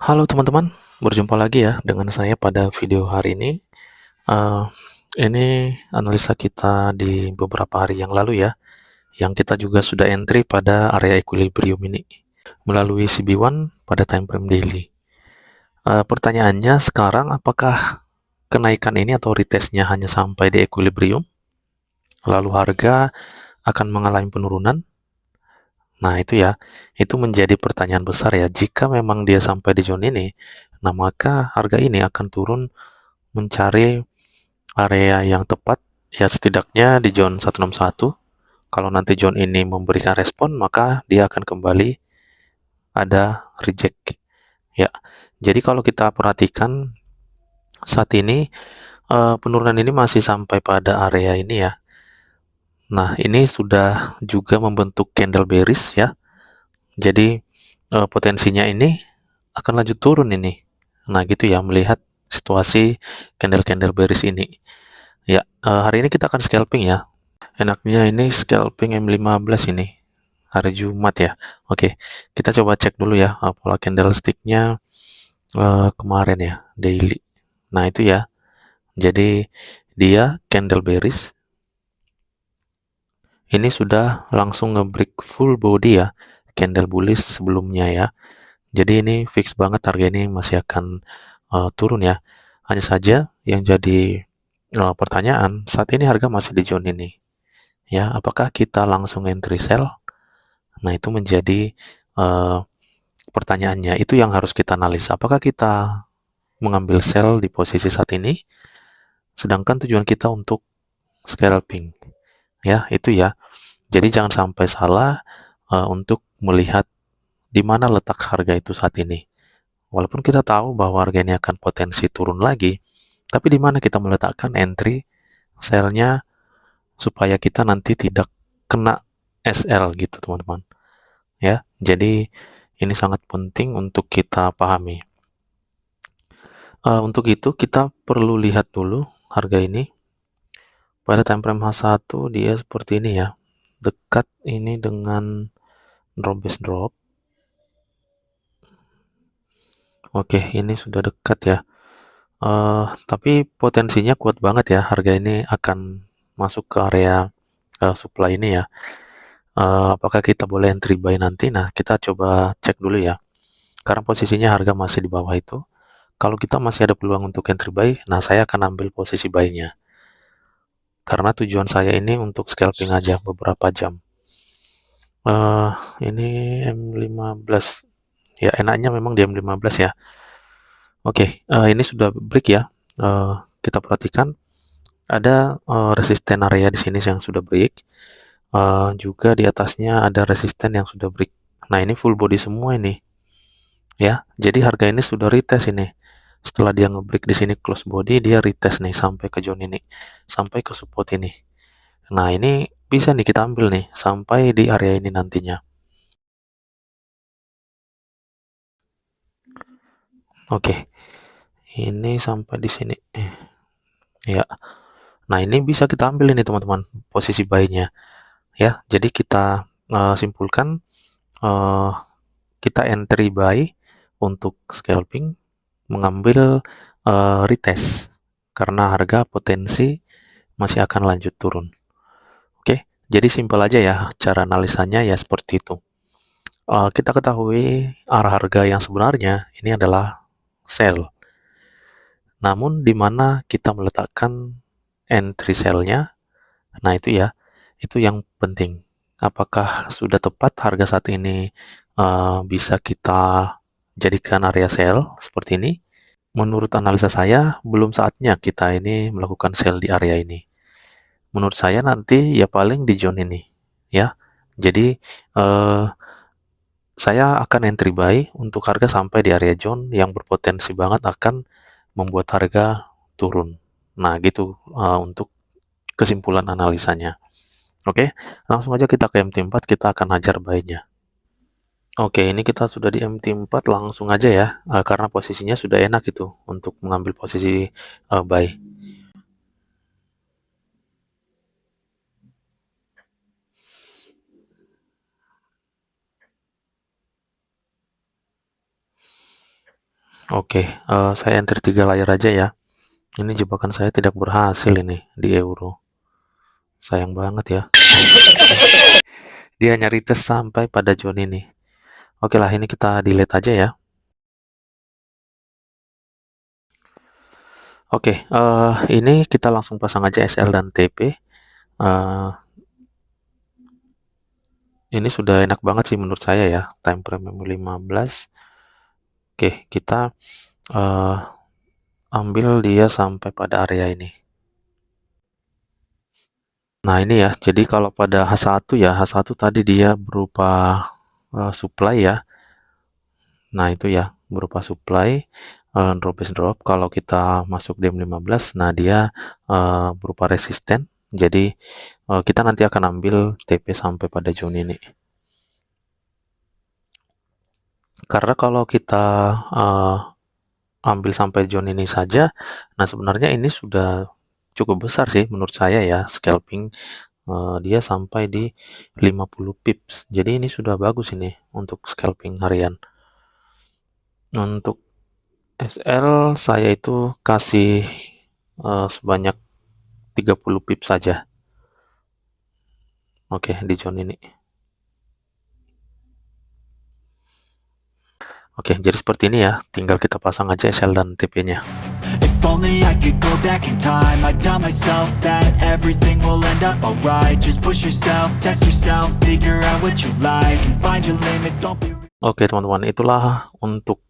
Halo teman-teman, berjumpa lagi ya dengan saya pada video hari ini. Eh, ini analisa kita di beberapa hari yang lalu ya, yang kita juga sudah entry pada area equilibrium ini melalui CB1 pada time frame daily. Pertanyaannya sekarang, apakah kenaikan ini atau retestnya hanya sampai di equilibrium, lalu harga akan mengalami penurunan? Nah itu ya, itu menjadi pertanyaan besar ya. Jika memang dia sampai di zone ini, nah maka harga ini akan turun mencari area yang tepat, ya setidaknya di zone 161. Kalau nanti zone ini memberikan respon, maka dia akan kembali ada reject. Ya, jadi kalau kita perhatikan saat ini penurunan ini masih sampai pada area ini ya. Nah, ini sudah juga membentuk candle bearish ya. Jadi potensinya ini akan lanjut turun ini. Nah, gitu ya melihat situasi candle-candle bearish ini. Ya, hari ini kita akan scalping ya. Enaknya ini scalping M15 ini, hari Jumat ya. Oke, kita coba cek dulu ya pola candlestick-nya kemarin ya, daily. Nah, itu ya. Jadi dia candle bearish. Ini sudah langsung nge-break full body ya, candle bullish sebelumnya ya. Jadi ini fix banget harga ini masih akan turun ya. Hanya saja yang jadi pertanyaan, saat ini harga masih di zone ini. Ya, apakah kita langsung entry sell? Nah, itu menjadi uh, pertanyaannya. Itu yang harus kita analisa. Apakah kita mengambil sell di posisi saat ini, sedangkan tujuan kita untuk scalping. Ya, itu ya. Jadi jangan sampai salah untuk melihat di mana letak harga itu saat ini. Walaupun kita tahu bahwa harga ini akan potensi turun lagi, tapi di mana kita meletakkan entry sell-nya supaya kita nanti tidak kena SL gitu, teman-teman. Ya, jadi ini sangat penting untuk kita pahami. Untuk itu kita perlu lihat dulu harga ini. Pada time frame H1 dia seperti ini ya. Dekat ini dengan drop base drop. Oke, ini sudah dekat ya. Tapi potensinya kuat banget ya. Harga ini akan masuk ke area supply ini ya. Apakah kita boleh entry buy nanti? Nah, kita coba cek dulu ya. Karena posisinya harga masih di bawah itu. Kalau kita masih ada peluang untuk entry buy, nah saya akan ambil posisi buy-nya. Karena tujuan saya ini untuk scalping aja beberapa jam. Eh, ini M15. Ya, enaknya memang di M15 ya. Oke, ini sudah break ya. Kita perhatikan ada resisten area di sini yang sudah break. Juga di atasnya ada resisten yang sudah break. Nah, ini full body semua ini. Ya, jadi harga ini sudah retest ini. Setelah dia ngebreak di sini close body, dia retest nih sampai ke zone ini, sampai ke support ini. Nah, ini bisa nih kita ambil nih sampai di area ini nantinya. Oke, ini sampai di sini. Ya. Nah, ini bisa kita ambil ini teman-teman, posisi buy-nya. Ya, jadi kita simpulkan eh, kita entry buy untuk scalping mengambil retest karena harga potensi masih akan lanjut turun. Oke, jadi simpel aja ya cara analisanya ya seperti itu. Kita ketahui arah harga yang sebenarnya ini adalah sell. Namun di mana kita meletakkan entry sell-nya, nah itu ya, itu yang penting. Apakah sudah tepat harga saat ini bisa kita jadikan area sell seperti ini? Menurut analisa saya, belum saatnya kita ini melakukan sell di area ini. Menurut saya nanti ya paling di zone ini, ya. Jadi eh, saya akan entry buy untuk harga sampai di area zone yang berpotensi banget akan membuat harga turun. Nah, gitu untuk kesimpulan analisanya. Oke, langsung aja kita ke MT4, kita akan hajar buy-nya. Oke, ini kita sudah di MT4, langsung aja ya, karena posisinya sudah enak itu untuk mengambil posisi buy. Oke, saya enter 3 layar aja ya. Ini jebakan saya tidak berhasil ini di euro. Sayang banget ya. Dia nyari tes sampai pada zone ini. Oke lah, ini kita delete aja ya. Oke, ini kita langsung pasang aja SL dan TP. Ini sudah enak banget sih menurut saya ya, time frame 15. Oke, kita ambil dia sampai pada area ini. Nah ini ya, jadi kalau pada H1 ya, H1 tadi dia berupa supply ya. Nah itu ya, berupa supply, drop is drop. Kalau kita masuk DM15, nah dia berupa resisten. Jadi kita nanti akan ambil TP sampai pada zone ini. Karena kalau kita ambil sampai zone ini saja, nah sebenarnya ini sudah cukup besar sih menurut saya ya, scalping dia sampai di 50 pips. Jadi ini sudah bagus ini untuk scalping harian. Untuk SL saya itu kasih sebanyak 30 pips saja. Oke, di zone ini. Oke, jadi seperti ini ya. Tinggal kita pasang aja SL dan TP-nya. If only I could go back in time, I'd tell myself that everything will end up alright. Just push yourself, test yourself, figure out what you like, and find your limits, don't be... Oke teman-teman, itulah untuk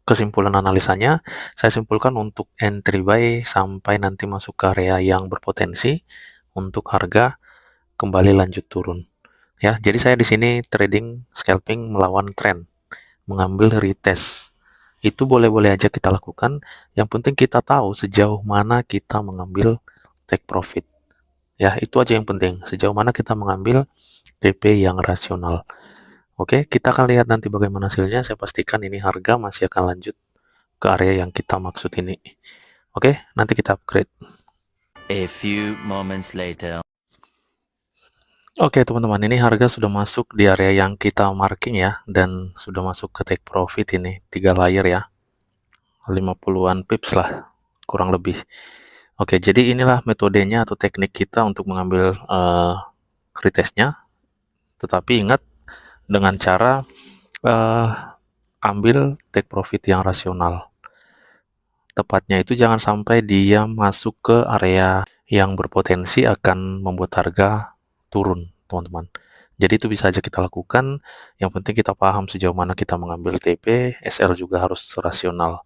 kesimpulan analisanya. Saya simpulkan untuk entry buy sampai nanti masuk ke area yang berpotensi untuk harga kembali lanjut turun. Ya, jadi saya di sini trading scalping melawan trend, mengambil retest. Itu boleh-boleh aja kita lakukan. Yang penting kita tahu sejauh mana kita mengambil take profit. Ya, itu aja yang penting. Sejauh mana kita mengambil TP yang rasional. Oke, kita akan lihat nanti bagaimana hasilnya. Saya pastikan ini harga masih akan lanjut ke area yang kita maksud ini. Oke, nanti kita upgrade. A few moments later. Oke teman-teman, ini harga sudah masuk di area yang kita marking ya, dan sudah masuk ke take profit ini, 3 layer ya, 50-an pips lah, kurang lebih. Oke, jadi inilah metodenya atau teknik kita untuk mengambil retestnya, tetapi ingat dengan cara ambil take profit yang rasional. Tepatnya itu jangan sampai dia masuk ke area yang berpotensi akan membuat harga turun, teman-teman. Jadi itu bisa aja kita lakukan, yang penting kita paham sejauh mana kita mengambil TP, SL juga harus rasional.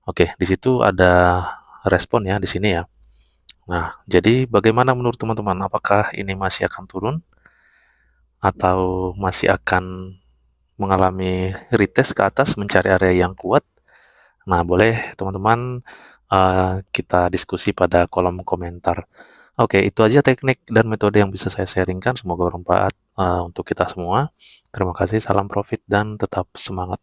Oke, di situ ada respon ya di sini ya. Nah, jadi bagaimana menurut teman-teman? Apakah ini masih akan turun atau masih akan mengalami retest ke atas mencari area yang kuat? Nah, boleh teman-teman kita diskusi pada kolom komentar. Oke, itu aja teknik dan metode yang bisa saya sharingkan. Semoga bermanfaat untuk kita semua. Terima kasih, salam profit dan tetap semangat.